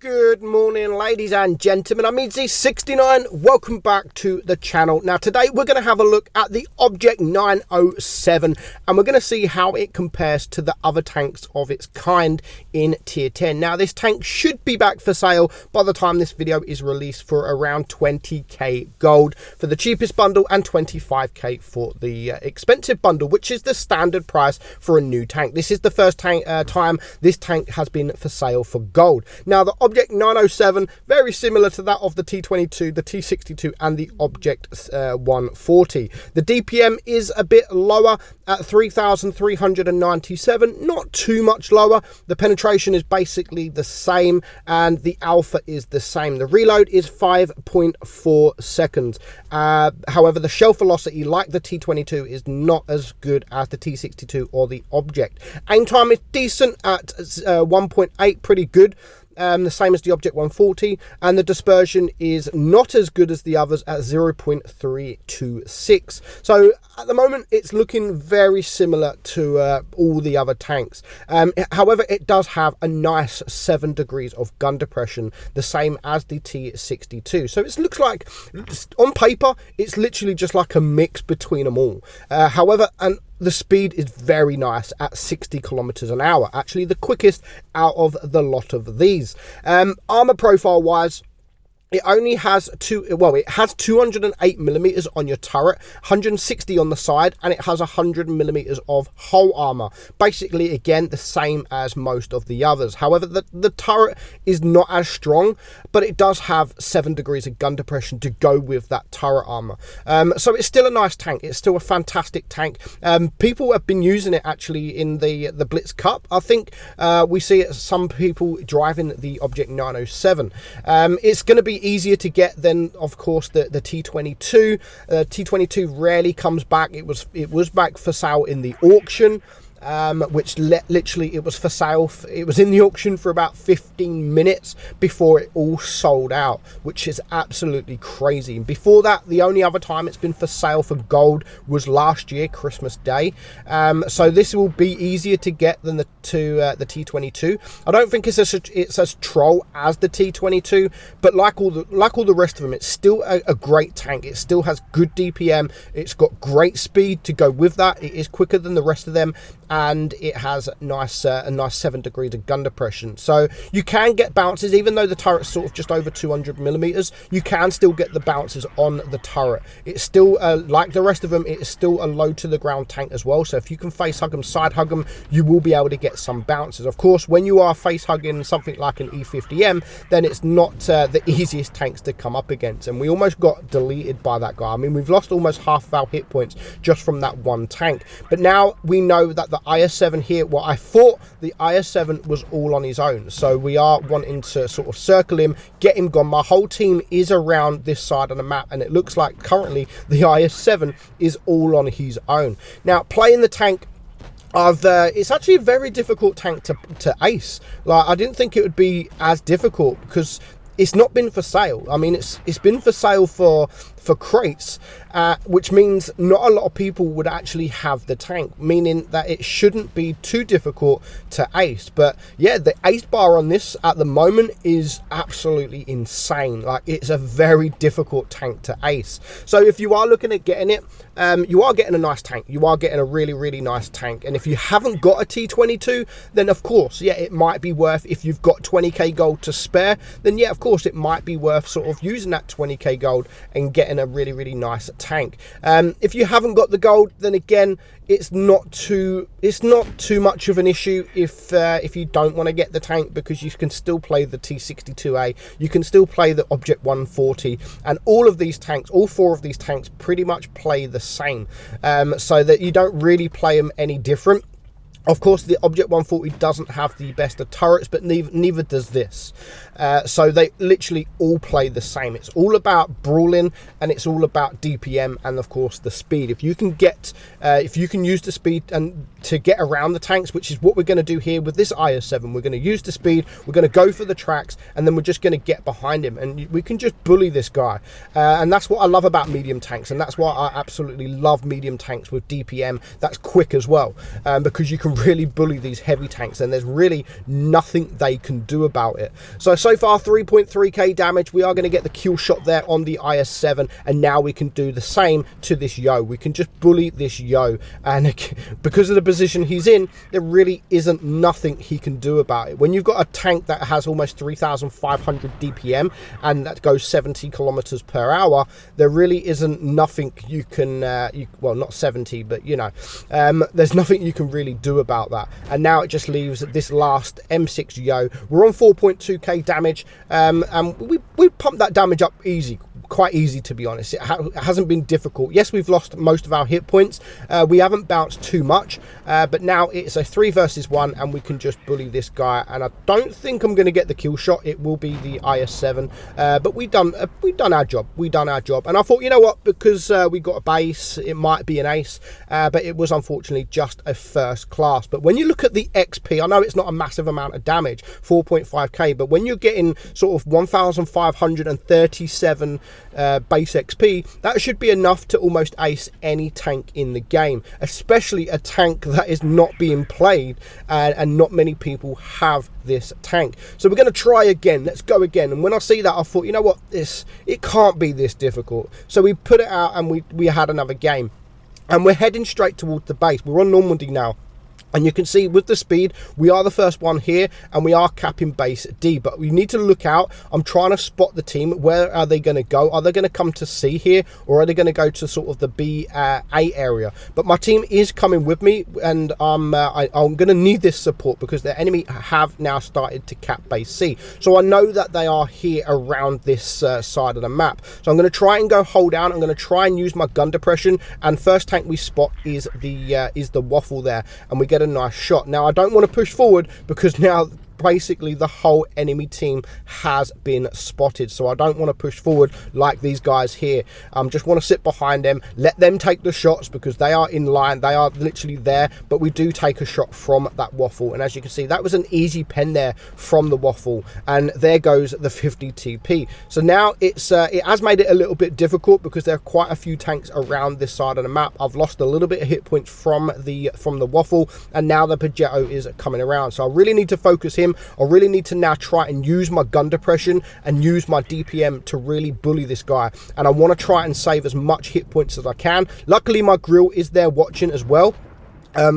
Good morning, ladies and gentlemen. I'm meadsyreplays. Welcome back to the channel. Now, today we're going to have a look at the Object 907, and we're going to see how it compares to the other tanks of its kind in Tier 10. Now, this tank should be back for sale by the time this video is released for around 20k gold for the cheapest bundle and 25k for the expensive bundle, which is the standard price for a new tank. This is the first time this tank has been for sale for gold. Now, the Object 907, very similar to that of the T22, the T62 and the Object 140. The DPM is a bit lower at 3,397, not too much lower. The penetration is basically the same and the alpha is the same. The reload is 5.4 seconds. However, the shelf velocity, like the T22, is not as good as the T62 or the Object. Aim time is decent at 1.8, pretty good. The same as the Object 140, and the dispersion is not as good as the others at 0.326. So at the moment it's looking very similar to all the other tanks. However, it does have a nice 7 degrees of gun depression, the same as the T62. So it looks like, on paper, it's literally just like a mix between them all. However, the speed is very nice at 60 kilometers an hour, actually the quickest out of the lot of these. Armor profile wise, it only has it has 208 millimeters on your turret, 160 on the side, and it has 100 millimeters of hull armor. Basically, again, the same as most of the others. However, the turret is not as strong, but it does have 7 degrees of gun depression to go with that turret armor. So it's still a nice tank. It's still a fantastic tank. People have been using it actually in the Blitz Cup. I think we see some people driving the Object 907. It's going to be easier to get than, of course, the T22. T22 rarely comes back. It was back for sale in the auction, which literally it was for sale. It was in the auction for about 15 minutes before it all sold out, which is absolutely crazy. And before that, the only other time it's been for sale for gold was last year, Christmas Day. So this will be easier to get than the T22. I don't think it's as troll as the T22, but like all the rest of them, it's still a great tank. It still has good DPM. It's got great speed to go with that. It is quicker than the rest of them, and it has a nice 7 degrees of gun depression. So you can get bounces, even though the turret's sort of just over 200 millimeters, you can still get the bounces on the turret. It's still, like the rest of them, it is still a low to the ground tank as well. So if you can face hug them, side hug them, you will be able to get some bounces. Of course, when you are face hugging something like an E50M, then it's not the easiest tanks to come up against. And we almost got deleted by that guy. I mean, we've lost almost half of our hit points just from that one tank. But now we know that the IS-7 here, well, I thought the IS-7 was all on his own, so we are wanting to sort of circle him, get him gone. My whole team is around this side of the map, and it looks like currently the IS-7 is all on his own. Now, playing the tank, it's actually a very difficult tank to ace. Like, I didn't think it would be as difficult because it's not been for sale. I mean, it's been for sale for crates, which means not a lot of people would actually have the tank, meaning that it shouldn't be too difficult to ace. But yeah, the ace bar on this at the moment is absolutely insane. Like, it's a very difficult tank to ace. So if you are looking at getting it, you are getting a nice tank. You are getting a really nice tank. And if you haven't got a T22, then of course, yeah, it might be worth, if you've got 20k gold to spare, then yeah, of course it might be worth sort of using that 20k gold and getting a really nice tank. If you haven't got the gold, then again, it's not too much of an issue if you don't want to get the tank, because you can still play the T62A, you can still play the Object 140, and all of these tanks, all 4 of these tanks pretty much play the same, so that you don't really play them any different. Of course, the Object 140 doesn't have the best of turrets, but neither does this. So they literally all play the same. It's all about brawling, and it's all about DPM, and of course the speed. If you can use the speed and to get around the tanks, which is what we're going to do here with this IS-7, we're going to use the speed, we're going to go for the tracks, and then we're just going to get behind him, and we can just bully this guy. And that's what I love about medium tanks, and that's why I absolutely love medium tanks with DPM that's quick as well, because you can really bully these heavy tanks, and there's really nothing they can do about it. So far 3.3k damage. We are going to get the kill shot there on the IS-7, and now we can do the same to this Yo. We can just bully this Yo, and because of the position he's in, there really isn't nothing he can do about it. When you've got a tank that has almost 3,500 DPM and that goes 70 kilometers per hour, there really isn't nothing you can well, not 70, but you know, there's nothing you can really do about that. And now it just leaves this last M6 Yo. We're on 4.2k damage, and we pumped that damage up easy, quite easy, to be honest. It hasn't been difficult. Yes, we've lost most of our hit points. We haven't bounced too much, but now it's a 3 versus 1, and we can just bully this guy. And I don't think I'm going to get the kill shot. It will be the IS-7, but we've done our job. We've done our job. And I thought, you know what, because we got a base, it might be an ace, but it was unfortunately just a first class. But when you look at the XP, I know it's not a massive amount of damage, 4.5k, but when you're getting sort of 1,537 base XP, that should be enough to almost ace any tank in the game, especially a tank that is not being played, and not many people have this tank. So we're going to try again. Let's go again. And when I see that, I thought, you know what, it can't be this difficult. So we put it out, and we had another game, and we're heading straight towards the base. We're on Normandy now. And you can see with the speed, we are the first one here, and we are capping base D. But we need to look out. I'm trying to spot the team. Where are they going to go? Are they going to come to C here, or are they going to go to sort of the B-A area? But my team is coming with me, and I'm going to need this support because the enemy have now started to cap base C. So I know that they are here around this side of the map. So I'm going to try and go hold down. I'm going to try and use my gun depression. And first tank we spot is the waffle there, and we get a nice shot. Now I don't want to push forward because now basically the whole enemy team has been spotted, so I don't want to push forward like these guys here. Just want to sit behind them, let them take the shots because they are in line, they are literally there. But we do take a shot from that waffle, and as you can see, that was an easy pen there from the waffle, and there goes the 50 TP. So now it has made it a little bit difficult because there are quite a few tanks around this side of the map. I've lost a little bit of hit points from the waffle, and now the Pajero is coming around, so I really need to focus him. I really need to now try and use my gun depression and use my DPM to really bully this guy, and I want to try and save as much hit points as I can. Luckily my grill is there watching as well,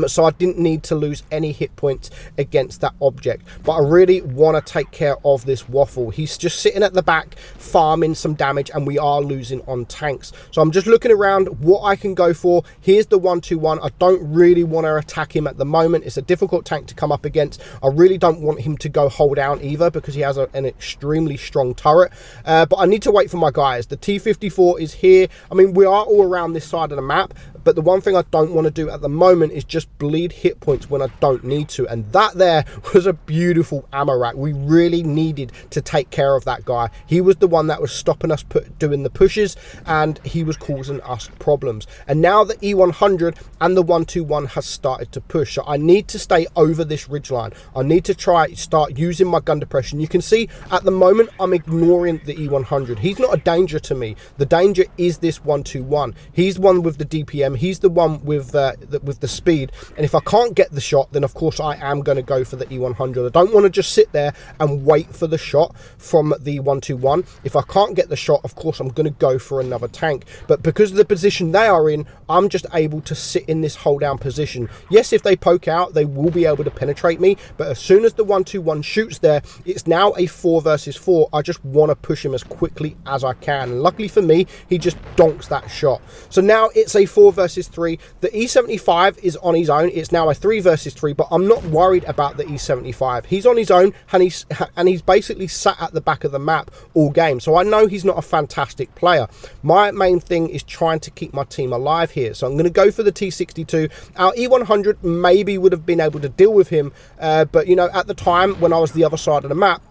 so I didn't need to lose any hit points against that object. But I really want to take care of this waffle. He's just sitting at the back farming some damage, and we are losing on tanks. So I'm just looking around what I can go for. Here's the 1-2-1. I don't really want to attack him at the moment. It's a difficult tank to come up against. I really don't want him to go hold down either because he has an extremely strong turret. But I need to wait for my guys. The T-54 is here. I mean, we are all around this side of the map, but the one thing I don't want to do at the moment is just bleed hit points when I don't need to. And that there was a beautiful ammo rack. We really needed to take care of that guy. He was the one that was stopping us doing the pushes, and he was causing us problems. And now the E100 and the 1-2-1 has started to push, so I need to stay over this ridgeline. I need to start using my gun depression. You can see at the moment I'm ignoring the E100. He's not a danger to me. The danger is this 1-2-1. He's the one with the DPM. He's the one with the speed, and if I can't get the shot, then of course I am going to go for the E100. I don't want to just sit there and wait for the shot from the 1-2-1. If I can't get the shot, of course I'm going to go for another tank. But because of the position they are in, I'm just able to sit in this hold down position. Yes, if they poke out, they will be able to penetrate me, but as soon as the 1-2-1 shoots there, it's now a 4 versus 4. I just want to push him as quickly as I can, and luckily for me, he just donks that shot. So now it's a 4 versus 3. The E75 is on his own. It's now a 3 versus 3, but I'm not worried about the E75. He's on his own, and he's basically sat at the back of the map all game, so I know he's not a fantastic player. My main thing is trying to keep my team alive here, so I'm going to go for the T62. Our E100 maybe would have been able to deal with him, but you know, at the time when I was the other side of the map,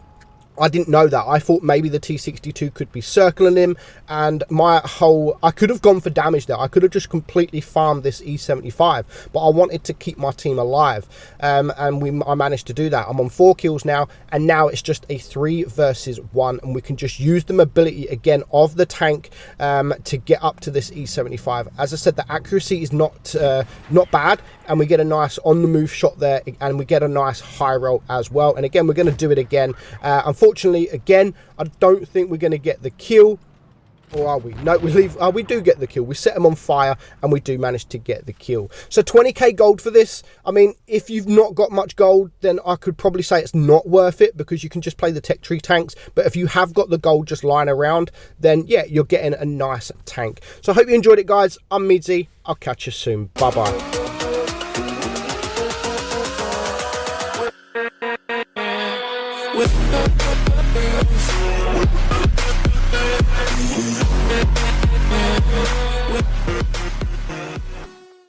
I didn't know that. I thought maybe the T62 could be circling him, and I could have gone for damage there. I could have just completely farmed this E75, but I wanted to keep my team alive, and I managed to do that. I'm on 4 kills now, and now it's just a 3 versus 1, and we can just use the mobility again of the tank to get up to this E75. As I said, the accuracy is not bad, and we get a nice on the move shot there, and we get a nice high roll as well. And again, we're going to do it again. Unfortunately, again, I don't think we're going to get the kill. Or are we? No, we do get the kill. We set them on fire, and we do manage to get the kill. So 20k gold for this. I mean, if you've not got much gold, then I could probably say it's not worth it, because you can just play the tech tree tanks. But if you have got the gold just lying around, then yeah, you're getting a nice tank. So I hope you enjoyed it, guys. I'm Meadsy. I'll catch you soon. Bye bye.